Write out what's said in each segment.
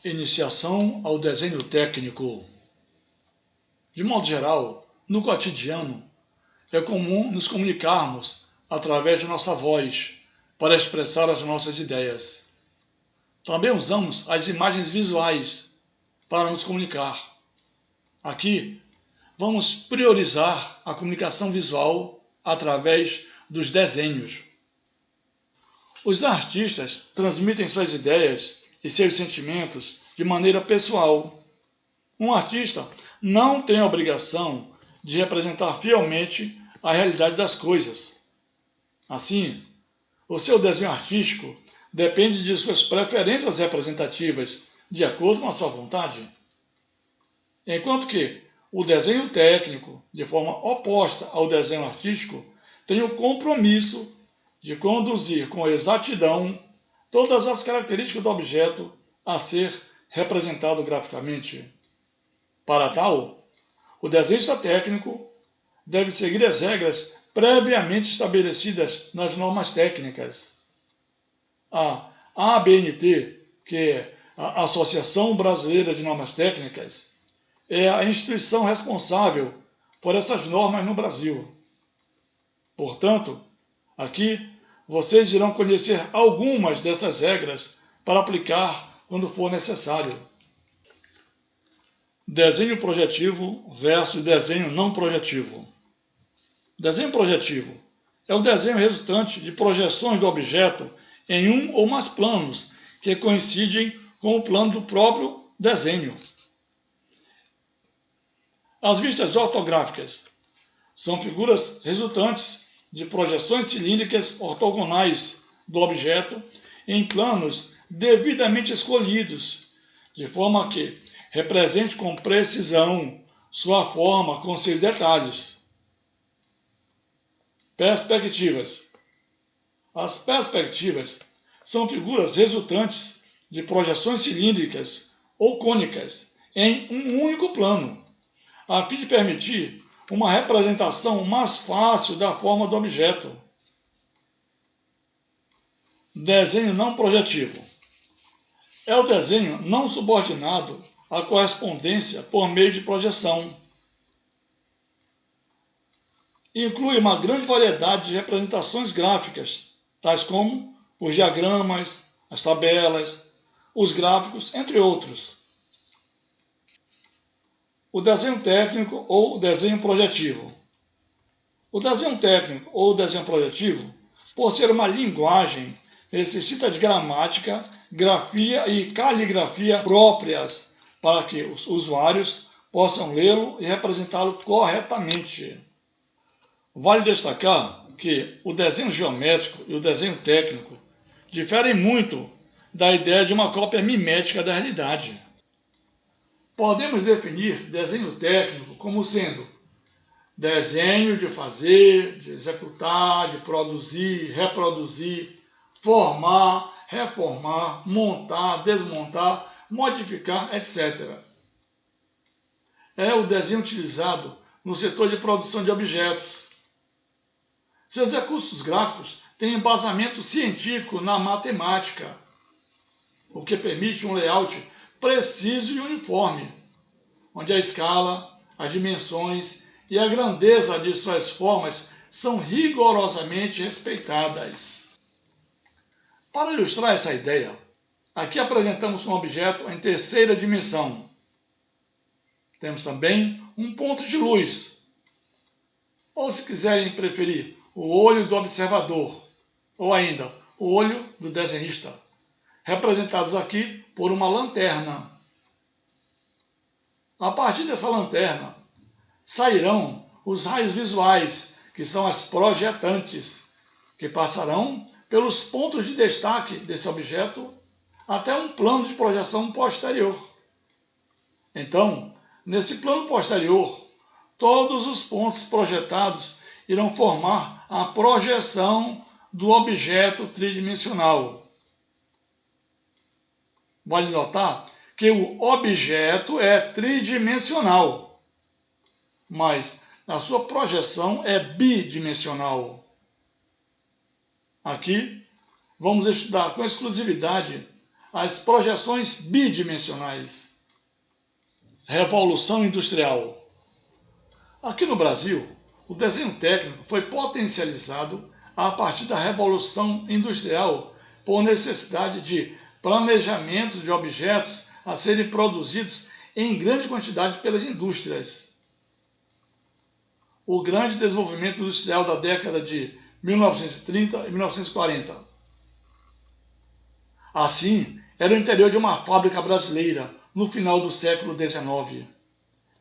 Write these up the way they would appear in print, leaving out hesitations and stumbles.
Iniciação ao desenho técnico. De modo geral, no cotidiano, é comum nos comunicarmos através de nossa voz para expressar as nossas ideias. Também usamos as imagens visuais para nos comunicar. Aqui, vamos priorizar a comunicação visual através dos desenhos. Os artistas transmitem suas ideias e seus sentimentos de maneira pessoal. Um artista não tem a obrigação de representar fielmente a realidade das coisas. Assim, o seu desenho artístico depende de suas preferências representativas, de acordo com a sua vontade. Enquanto que o desenho técnico, de forma oposta ao desenho artístico, tem o compromisso de conduzir com exatidão todas as características do objeto a ser representado graficamente. Para tal, o desenhista técnico deve seguir as regras previamente estabelecidas nas normas técnicas. A ABNT, que é a Associação Brasileira de Normas Técnicas, é a instituição responsável por essas normas no Brasil. Portanto, aqui vocês irão conhecer algumas dessas regras para aplicar quando for necessário. Desenho projetivo versus desenho não projetivo. Desenho projetivo é o desenho resultante de projeções do objeto em um ou mais planos que coincidem com o plano do próprio desenho. As vistas ortográficas são figuras resultantes de projeções cilíndricas ortogonais do objeto em planos devidamente escolhidos, de forma que represente com precisão sua forma com seus detalhes. Perspectivas. As perspectivas são figuras resultantes de projeções cilíndricas ou cônicas em um único plano, a fim de permitir uma representação mais fácil da forma do objeto. Desenho não projetivo. É o desenho não subordinado à correspondência por meio de projeção. Inclui uma grande variedade de representações gráficas, tais como os diagramas, as tabelas, os gráficos, entre outros. O desenho técnico ou desenho projetivo. O desenho técnico ou desenho projetivo, por ser uma linguagem, necessita de gramática, grafia e caligrafia próprias para que os usuários possam lê-lo e representá-lo corretamente. Vale destacar que o desenho geométrico e o desenho técnico diferem muito da ideia de uma cópia mimética da realidade. Podemos definir desenho técnico como sendo desenho de fazer, de executar, de produzir, reproduzir, formar, reformar, montar, desmontar, modificar, etc. É o desenho utilizado no setor de produção de objetos. Seus recursos gráficos têm embasamento científico na matemática, o que permite um layout preciso e uniforme, onde a escala, as dimensões e a grandeza de suas formas são rigorosamente respeitadas. Para ilustrar essa ideia, aqui apresentamos um objeto em terceira dimensão. Temos também um ponto de luz, ou se quiserem preferir, o olho do observador, ou ainda o olho do desenhista, representados aqui por uma lanterna. A partir dessa lanterna, sairão os raios visuais, que são as projetantes, que passarão pelos pontos de destaque desse objeto até um plano de projeção posterior. Então, nesse plano posterior, todos os pontos projetados irão formar a projeção do objeto tridimensional. Vale notar que o objeto é tridimensional, mas a sua projeção é bidimensional. Aqui, vamos estudar com exclusividade as projeções bidimensionais. Revolução Industrial. Aqui no Brasil, o desenho técnico foi potencializado a partir da Revolução Industrial por necessidade de planejamento de objetos a serem produzidos em grande quantidade pelas indústrias. O grande desenvolvimento industrial da década de 1930 e 1940. Assim, era o interior de uma fábrica brasileira no final do século XIX.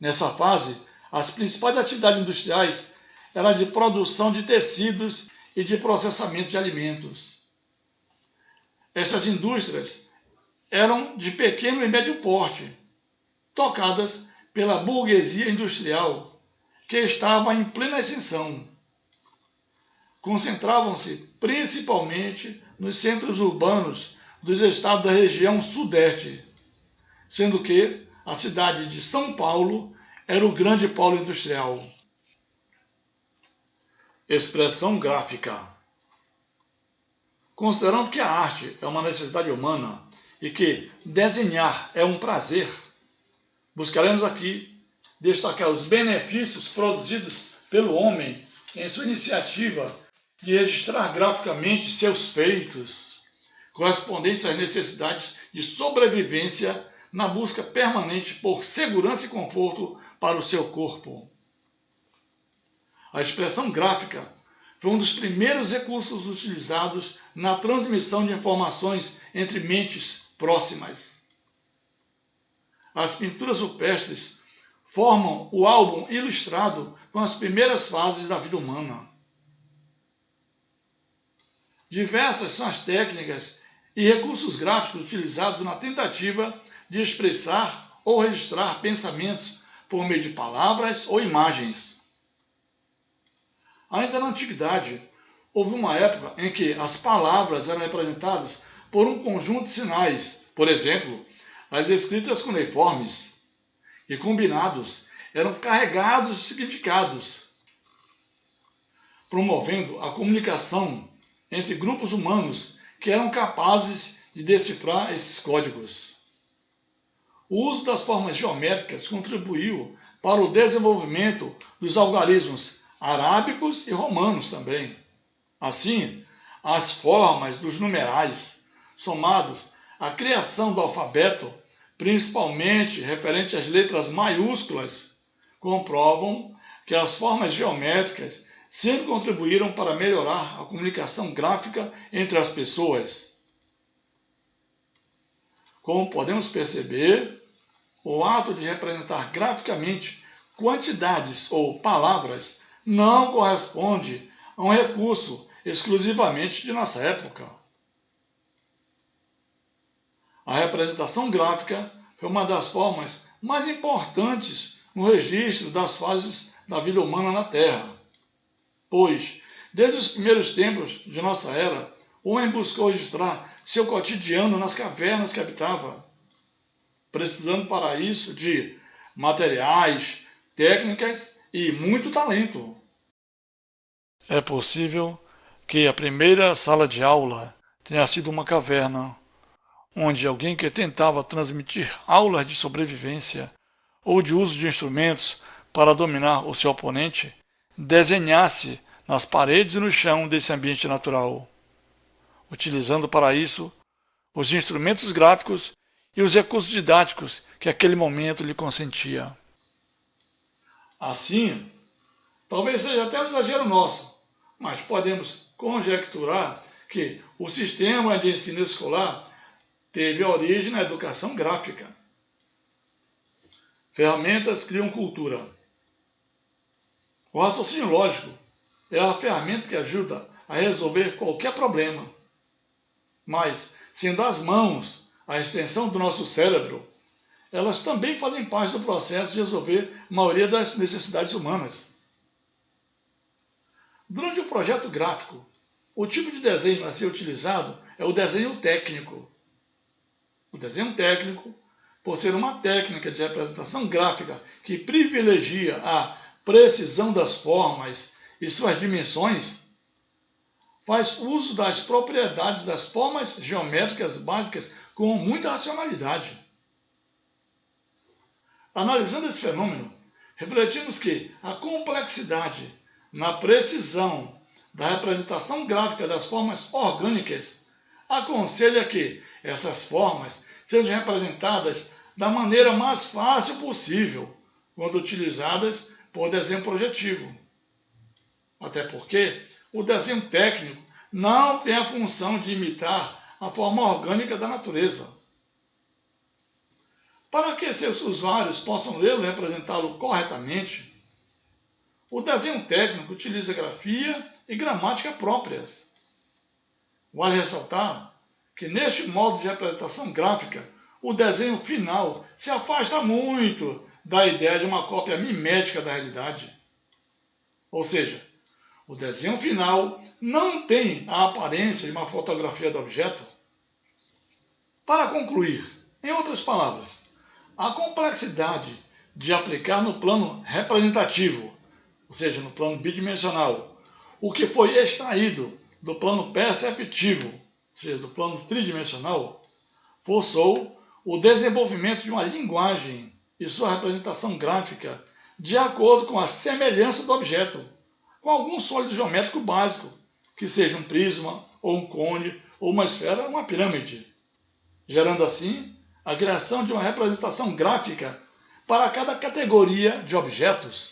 Nessa fase, as principais atividades industriais eram de produção de tecidos e de processamento de alimentos. Essas indústrias eram de pequeno e médio porte, tocadas pela burguesia industrial, que estava em plena ascensão. Concentravam-se principalmente nos centros urbanos dos estados da região sudeste, sendo que a cidade de São Paulo era o grande polo industrial. Expressão gráfica. Considerando que a arte é uma necessidade humana e que desenhar é um prazer, buscaremos aqui destacar os benefícios produzidos pelo homem em sua iniciativa de registrar graficamente seus feitos, correspondentes às necessidades de sobrevivência na busca permanente por segurança e conforto para o seu corpo. A expressão gráfica foi um dos primeiros recursos utilizados na transmissão de informações entre mentes próximas. As pinturas rupestres formam o álbum ilustrado com as primeiras fases da vida humana. Diversas são as técnicas e recursos gráficos utilizados na tentativa de expressar ou registrar pensamentos por meio de palavras ou imagens. Ainda na antiguidade, houve uma época em que as palavras eram representadas por um conjunto de sinais, por exemplo, as escritas cuneiformes, e combinados eram carregados de significados, promovendo a comunicação entre grupos humanos que eram capazes de decifrar esses códigos. O uso das formas geométricas contribuiu para o desenvolvimento dos algarismos arábicos e romanos também. Assim, as formas dos numerais, somados à criação do alfabeto, principalmente referente às letras maiúsculas, comprovam que as formas geométricas sempre contribuíram para melhorar a comunicação gráfica entre as pessoas. Como podemos perceber, o ato de representar graficamente quantidades ou palavras não corresponde a um recurso exclusivamente de nossa época. A representação gráfica foi uma das formas mais importantes no registro das fases da vida humana na Terra, pois, desde os primeiros tempos de nossa era, o homem buscou registrar seu cotidiano nas cavernas que habitava, precisando para isso de materiais, técnicas e muito talento. É possível que a primeira sala de aula tenha sido uma caverna, onde alguém que tentava transmitir aulas de sobrevivência ou de uso de instrumentos para dominar o seu oponente, desenhasse nas paredes e no chão desse ambiente natural, utilizando para isso os instrumentos gráficos e os recursos didáticos que aquele momento lhe consentia. Assim, talvez seja até um exagero nosso, mas podemos conjecturar que o sistema de ensino escolar teve a origem na educação gráfica. Ferramentas criam cultura. O raciocínio lógico é a ferramenta que ajuda a resolver qualquer problema. Mas, sendo as mãos a extensão do nosso cérebro, elas também fazem parte do processo de resolver a maioria das necessidades humanas. Durante o projeto gráfico, o tipo de desenho a ser utilizado é o desenho técnico. O desenho técnico, por ser uma técnica de representação gráfica que privilegia a precisão das formas e suas dimensões, faz uso das propriedades das formas geométricas básicas com muita racionalidade. Analisando esse fenômeno, refletimos que a complexidade na precisão da representação gráfica das formas orgânicas aconselha que essas formas sejam representadas da maneira mais fácil possível quando utilizadas por desenho projetivo. Até porque o desenho técnico não tem a função de imitar a forma orgânica da natureza. Para que seus usuários possam lê-lo e representá-lo corretamente, o desenho técnico utiliza grafia e gramática próprias. Vale ressaltar que neste modo de representação gráfica, o desenho final se afasta muito da ideia de uma cópia mimética da realidade. Ou seja, o desenho final não tem a aparência de uma fotografia do objeto. Para concluir, em outras palavras, a complexidade de aplicar no plano representativo, ou seja, no plano bidimensional, o que foi extraído do plano perceptivo, ou seja, do plano tridimensional, forçou o desenvolvimento de uma linguagem e sua representação gráfica de acordo com a semelhança do objeto, com algum sólido geométrico básico, que seja um prisma, ou um cone, ou uma esfera, ou uma pirâmide, gerando assim a criação de uma representação gráfica para cada categoria de objetos.